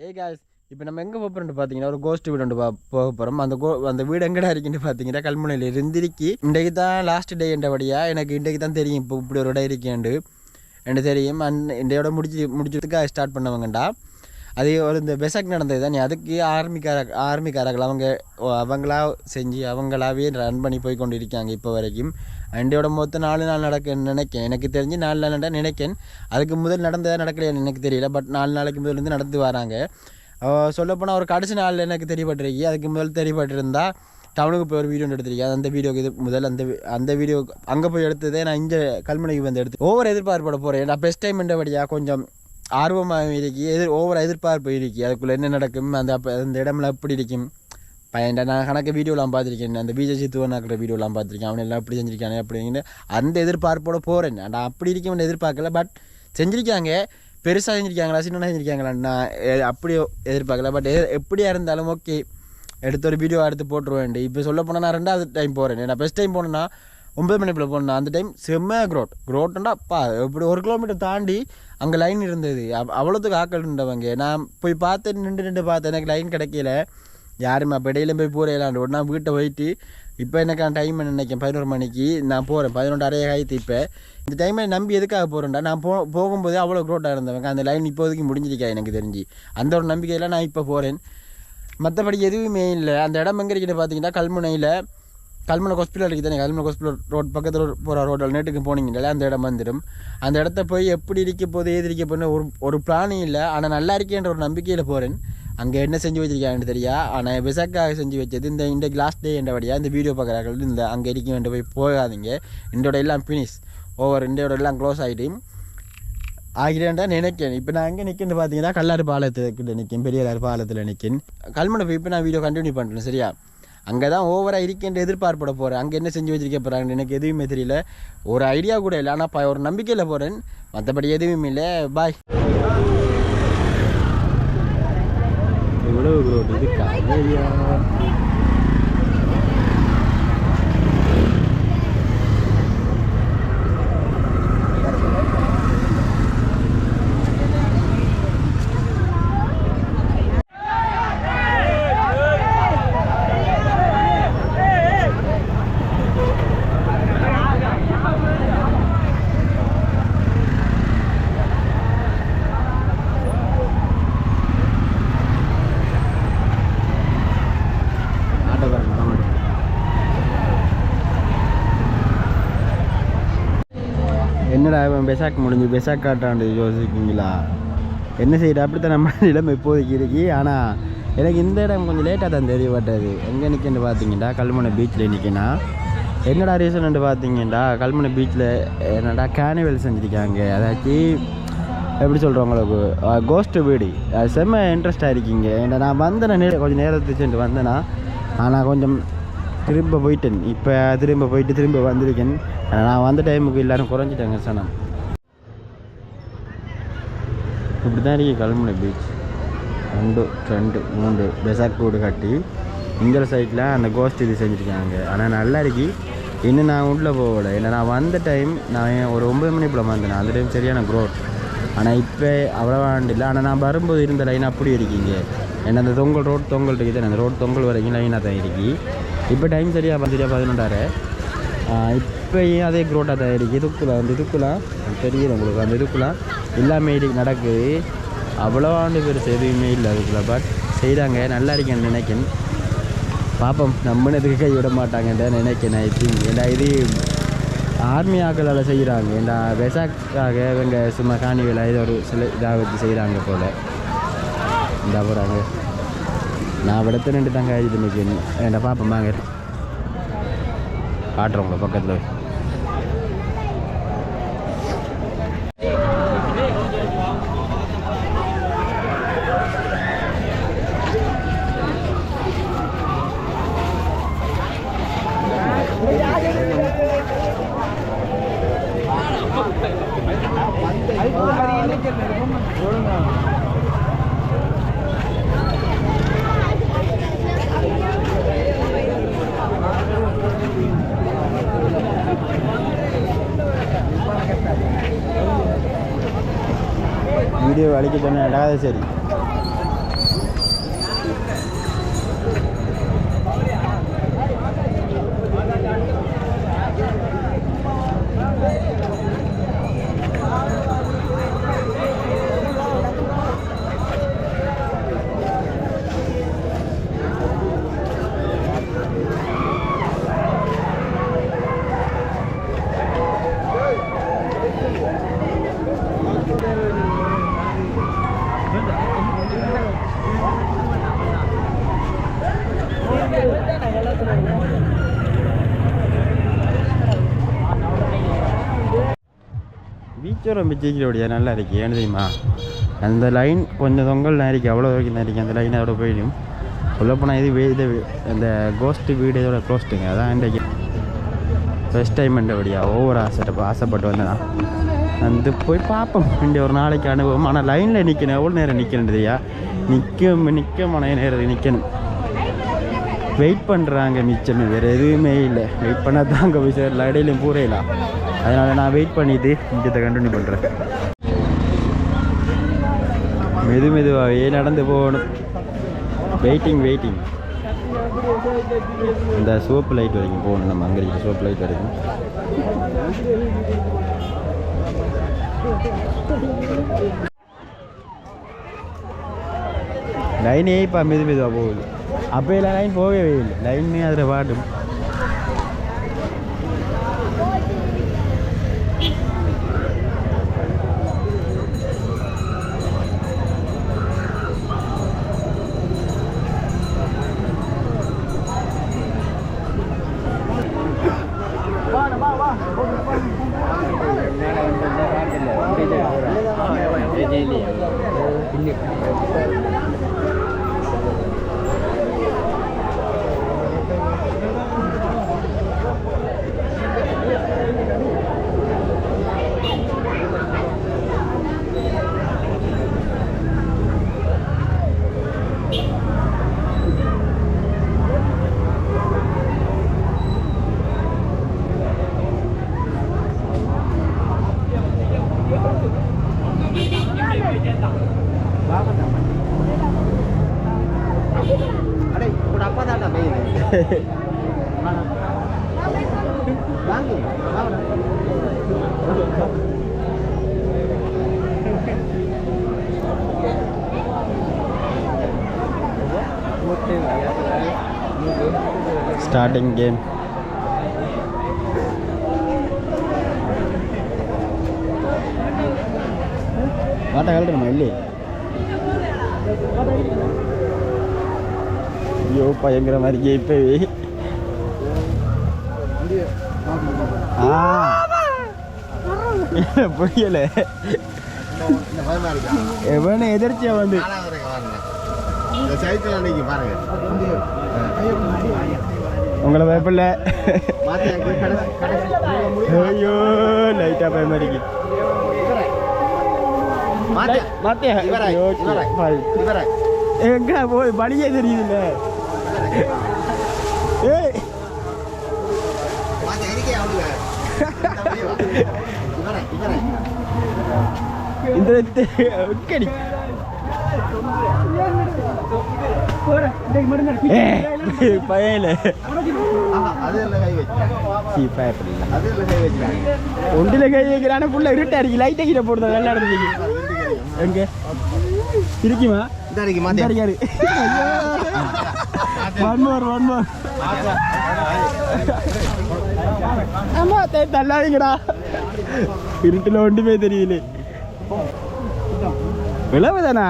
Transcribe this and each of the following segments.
ஏய் காய்ஸ், இப்போ நம்ம எங்கே போகிறோம்னு பார்த்தீங்கன்னா ஒரு கோஸ்ட் வீடு ஒன்று போக போகிறோம். அந்த வீடு எங்கடா இருக்குன்னு பார்த்தீங்கன்னா கல்முனையில் இருந்திருக்கி. இன்றைக்கு தான் லாஸ்ட் டே என்றபடியாக எனக்கு இன்றைக்கு தான் தெரியும் இப்போ இப்படி ஒரு இடம் இருக்கேன்ண்டு எனக்கு தெரியும். இன்றையோட முடிச்சதுக்காக ஸ்டார்ட் பண்ணவங்கண்டா அது ஒரு இந்த பெசக் நடந்தது தான். அதுக்கு ஆர்மிக்காரர்கள் அவங்களா செஞ்சு அவங்களாவே ரன் பண்ணி போய் கொண்டு இருக்காங்க இப்போ வரைக்கும். இன்றையோட மொத்தம் 4 நாள் நடக்குன்னு நினைக்கேன். எனக்கு தெரிஞ்சு 4 நாள் நினைக்கேன். அதுக்கு முதல் நடந்ததாக நடக்கலையான்னு எனக்கு தெரியல. பட் 4 நாளைக்கு முதலேருந்து நடந்து வராங்க. சொல்லப்போனால் ஒரு கடைசி நாளில் எனக்கு தெரியப்பட்டிருக்கு. அதுக்கு முதல் தெரியப்பட்டிருந்தா டவுனுக்கு போய் ஒரு வீடியோ எடுத்துருக்கேன். அந்த வீடியோக்கு இது முதல் அந்த வீடியோ அங்கே போய் எடுத்ததே நான் இங்கே கல்முனைக்கு வந்து எடுத்து ஓவர் எதிர்பார்ப்போட போகிறேன். நான் பெஸ்ட் டைம் என்றபடியாக கொஞ்சம் ஆர்வமாக இருக்கி ஓவர் எதிர்பார்ப்பு இருக்கி அதுக்குள்ளே என்ன நடக்கும், அந்த இடம்லாம் எப்படி இருக்கும். நான் கணக்கு வீடியோலாம் பார்த்துருக்கேன். அந்த பிஜேசி தூவனாக்கிற வீடியோலாம் பார்த்துருக்கேன். அவனை எல்லாம் எப்படி செஞ்சுருக்கானே அப்படிங்கிற அந்த எதிர்பார்ப்போடு போகிறேன். நான் அப்படி இருக்கேன் எதிர்பார்க்கல. பட் செஞ்சுருக்காங்க, பெருசாக செஞ்சுருக்காங்களா சின்னதாக செஞ்சுருக்காங்களா நான் அப்படி எதிர்பார்க்கல. பட் எப்படியா இருந்தாலும் ஓகே, எடுத்து ஒரு வீடியோ எடுத்து போட்டுருவேன். இப்போ சொல்ல போனால் நான் 2வது டைம் போகிறேன். நான் ஃபஸ்ட் டைம் போனேன்னா 9 மணிக்குள்ள போனேன். அந்த டைம் செம்ம க்ரோட்டுண்டா இப்படி 1 கிலோமீட்டர் தாண்டி அங்கே லைன் இருந்தது. அவ்வளோத்துக்கு ஆக்கள் இருந்தவங்க. நான் போய் பார்த்து நின்று பார்த்தேன். எனக்கு லைன் கிடைக்கல. யாருமே அப்போ இடையில போய் போகிறேன். நான் வீட்டை போயிட்டு இப்போ எனக்கான டைம் நினைக்கிறேன் 11 மணிக்கு நான் போகிறேன். 11:30 ஆகிட்டு. இப்போ இந்த டைமை நம்பி எதுக்காக போகிறேன்டா, நான் போகும்போதே அவ்வளோ க்ரோட்டாக இருந்தவங்க. அந்த லைன் இப்போதைக்கு முடிஞ்சிருக்கா எனக்கு தெரிஞ்சு. அந்த ஒரு நம்பிக்கையில் நான் இப்போ போகிறேன். மற்றபடி எதுவுமே இல்லை. அந்த இடம் எங்கே இருக்குன்னு பார்த்தீங்கன்னா கல்முனை ஹாஸ்பிட்டல் இருக்குது தானே. கல்முனை ஹாஸ்பிட்டல் ரோட் பக்கத்தில் போகிற ரோட்டில் நேட்டுக்கு போனீங்கன்னாலே அந்த இடம் வந்துடும். அந்த இடத்த போய் எப்படி இருக்க போது ஏது இருக்க போன்னு ஒரு பிளானும் இல்லை. ஆனால் நல்லா இருக்கேன்ற ஒரு நம்பிக்கையில் போகிறேன். அங்கே என்ன செஞ்சு வச்சிருக்காங்கன்னு தெரியா. ஆனால் விசாக்காக செஞ்சு வச்சது இன்றைக்கு லாஸ்ட் டே என்றபடியாக இந்த வீடியோ பார்க்குறார்கள் இந்த அங்கே இருக்க வேண்டிய போகாதீங்க. இண்டோட எல்லாம் ஃபினிஷ் ஓவர். இண்டோட எல்லாம் க்ளோஸ் ஆகிட்டேன்டா நினைக்கிறேன். இப்போ நான் எங்கே நிற்கேன்னு பார்த்தீங்கன்னா கல்லாறு பாலத்துக்கிட்ட நிற்கேன். பெரியாறு பாலத்தில் நிற்கேன். கல்முனை போய் இப்போ நான் வீடியோ கண்டினியூ பண்ணுறேன். சரியா, அங்கே தான் ஓவராக இருக்கின்ற எதிர்பார்ப்பட போகிறேன். அங்கே என்ன செஞ்சு வச்சிருக்க போகிறாங்கன்னு எனக்கு எதுவுமே தெரியல. ஒரு ஐடியா கூட இல்லை. ஆனால் ஒரு நம்பிக்கையில் போகிறேன். மற்றபடி எதுவுமே இல்லை. பாய். எவ்வளோ இருக்கா என்னடா பெசாக் முடிஞ்சு பெசாக் காட்டாண்டு யோசிக்கிங்களா? என்ன செய்யற அப்படித்தான் நம்ம நிலைமை இப்போதைக்கு இருக்கு. ஆனால் எனக்கு இந்த இடம் கொஞ்சம் லேட்டாக தான் தெரியப்பட்டது. எங்கே நிற்கன்னு பார்த்தீங்கன்னா கல்முனை பீச்சில் நிற்கினா. என்னடா ரீசன் பார்த்தீங்கன்னா கல்முனை பீச்சில் என்னடா கேனிவல் செஞ்சுருக்காங்க. அதாச்சும் எப்படி சொல்கிறவங்களுக்கு கோஸ்ட் வீடு. செம்ம இன்ட்ரெஸ்டாக இருக்கீங்க. ஏன்னா நான் வந்தேன் கொஞ்சம் நேரத்துக்கு சென்று வந்தேன்னா. ஆனால் கொஞ்சம் திரும்ப போயிட்டேன். இப்போ திரும்ப வந்திருக்கேன். நான் வந்த டைமுக்கு எல்லோரும் குறைஞ்சிட்டாங்க சனம். இப்படி தான் இருக்கு கல்முனை பீச். 1 2 3 பெசாக் கூடு கட்டி இந்த சைட்டில் அந்த கோஸ்ட் இது செஞ்சுருக்காங்க. ஆனால் நல்லா இருக்கு. இன்னும் நான் உள்ளே போகலை. ஏன்னா நான் வந்த டைம் நான் ஒரு 9 மணிக்குள்ளே வந்தேன். அந்த டைம் சரியான க்ரோத். ஆனால் இப்போ அவ்வளோவாண்டு இல்லை. ஆனால் நான் வரும்போது இருந்த லைன் அப்படி இருக்கீங்க. ஏன்னா அந்த ரோட் தொங்கல் இருக்குது தானே. அந்த ரோட் தொங்கல் வரைக்கும் லைனாக தான் இருக்கு. இப்போ டைம் சரியாக 11:30. இப்போயும் அதே க்ரோட்டாக தான் இருக்குது. இதுக்குலாம் தெரியுது உங்களுக்கு. அந்த இதுக்குலாம் எல்லாமே நடக்குது. அவ்வளோ பேர் எதுவுமே இல்லை அதுக்குள்ள. பட் செய்கிறாங்க. நல்லா இருக்கேன்னு நினைக்கிறேன். பார்ப்போம். நம்மனதுக்கு கை விட மாட்டாங்கன்ற நினைக்கிறேன். I think. ஏன்னா இது ஆர்மி ஆக்களால் செய்கிறாங்க. ஏன்னா பெசாக்காக இவங்க சும்மா காணிவில் ஏதோ ஒரு சில இதாக வச்சு செய்கிறாங்க போல். இந்த போகிறாங்க. நான் விடத்து 2 தாங்க இது நிற்கணும். ஏன்னா பார்ப்போம் வாங்க காட்டுறவங்க பக்கத்தில். வீடியோ அழிக்க சொன்னேன். சரி மிச்சம் மிச்சிக்கிறோடியா நல்லா இருக்கு. ஏன்னு தெரியுமா, அந்த லைன் கொஞ்சம் தொங்கல் இருக்கு, அவ்வளோ வரைக்கும் தான் இருக்கு அந்த லைன். அதோட போயிடும் சொல்லப்போனால் இது இந்த கோஸ்ட்டு வீடு இதோட க்ளோஸ்ட்டுங்க. அதான் இன்றைக்கு ஃபஸ்ட் டைம் என்றபடியா ஓவர் ஆசைப்பட்டு வந்தேன். வந்து போய் பார்ப்போம் இந்த ஒரு நாளைக்கு அனுபவம். ஆனால் லைனில் நிற்கணும், எவ்வளோ நேரம் நிற்கணுன்றதையா நிற்க நேரம் நிற்கணும். வெயிட் பண்ணுறாங்க மிச்சம், வேறு எதுவுமே இல்லை. வெயிட் பண்ணால் தான் அங்கே போய் சேரலாம், இடையிலையும் பூரையலாம். அதனால் நான் வெயிட் பண்ணிவிட்டு மிச்சத்தை கண்டினியூ பண்ணுறேன். மெதுவாகவே நடந்து போகணும். வெயிட்டிங் இந்த சோப்பு லைட் வரைக்கும் போகணும். நம்ம அங்கே இருக்கிற சோப்பு லைட் வரைக்கும். லைனே இப்போ மெதுவாக போகுது. அப்போ இல்லை லைன் போகவே இல்லை. லைனே அதில் பாட்டும். Starting game. What are you doing? Yo, பயங்கர மாதிரி இப்பவே. புரியல. எவன எதிர்ச்சியா வந்து உங்களை பயப்படல. ஐயோ லைட்டா பயமா இருக்கு. எங்க போய் பணியே தெரியுதுல்ல. இந்த பயல ஒன்றில கை வைக்கிறான புள்ள இருட்டா இருக்கு. லைட்டை கீழே போடுறது நல்லா இருந்துச்சு. எங்க இருக்குமா இருக்காரு. ஒன் மோர் ஆமா தள்ளாதீங்கடா. இருட்டுல ஒன்றுமே தெரியல. விளவுதானா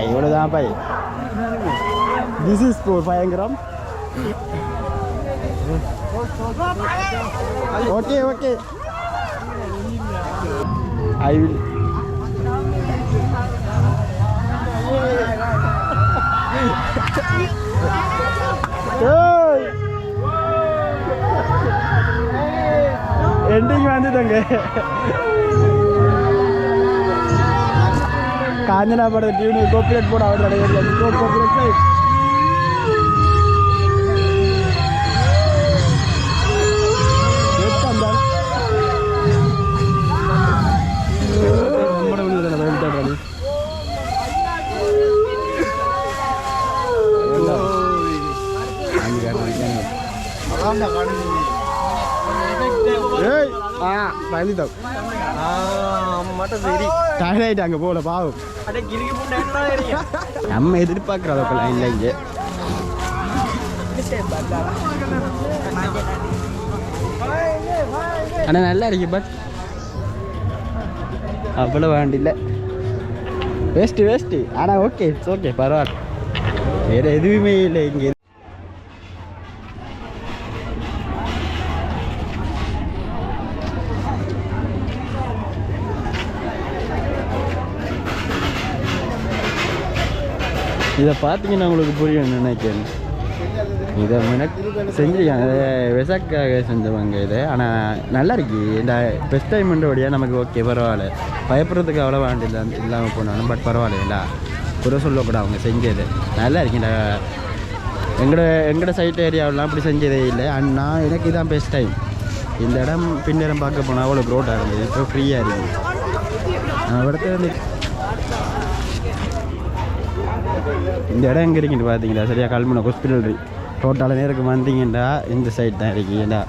இவ்வளவுதான் பாய். திஸ் இஸ் for பயங்கரம். Okay I will. எண்டிங் வந்துட்டங்க. காஞ்சனா படத்தை டியூனி கோபிலேட் போட அவர் கோபிலேட் அங்க போல பாவம் நம்ம எதிர்பார்க்கிறதெல்லாம் இல்லை இங்க. ஆனா நல்லா இருக்கு. பட் அவ்வளோ வேண்டில்லை, வேஸ்ட்டு. ஆனால் ஓகே, இட்ஸ் ஓகே, பரவாயில்ல. வேறு எதுவுமே இல்லை இங்கே. இதை பார்த்தீங்கன்னா உங்களுக்கு புரியும் நினைக்கிறேன். இதை செஞ்சுருக்காங்க, விசாக்காக செஞ்சவங்க இது. ஆனால் நல்லா இருக்கு. இந்த பெஸ்ட் டைம்ன்றபடியாக நமக்கு ஓகே, பரவாயில்ல. பயப்படுறதுக்கு அவ்வளோ வேண்டியது இல்லாமல் போனாலும் பட் பரவாயில்ல, குறை சொல்லக்கூடாது. அவங்க செஞ்சது நல்லா இருக்கு. இந்த எங்களோட சைட் ஏரியாவெலாம் அப்படி செஞ்சதே இல்லை. நான் எனக்கு இதான் பெஸ்ட் டைம். இந்த இடம் பின்னரம் பார்க்க போனால் அவ்வளோ க்ரோட்டாக இருந்தது, இப்போ ஃப்ரீயாக இருக்குது. இடத்துல வந்து இந்த இடம் எங்கே இருக்குன்னு பார்த்தீங்களா? சரியா கல்முனை ஹாஸ்பிட்டல் டோட்டலாக நேருக்கு வந்தீங்கன்னா இந்த சைட் தான் இருக்கு. ஏன்னா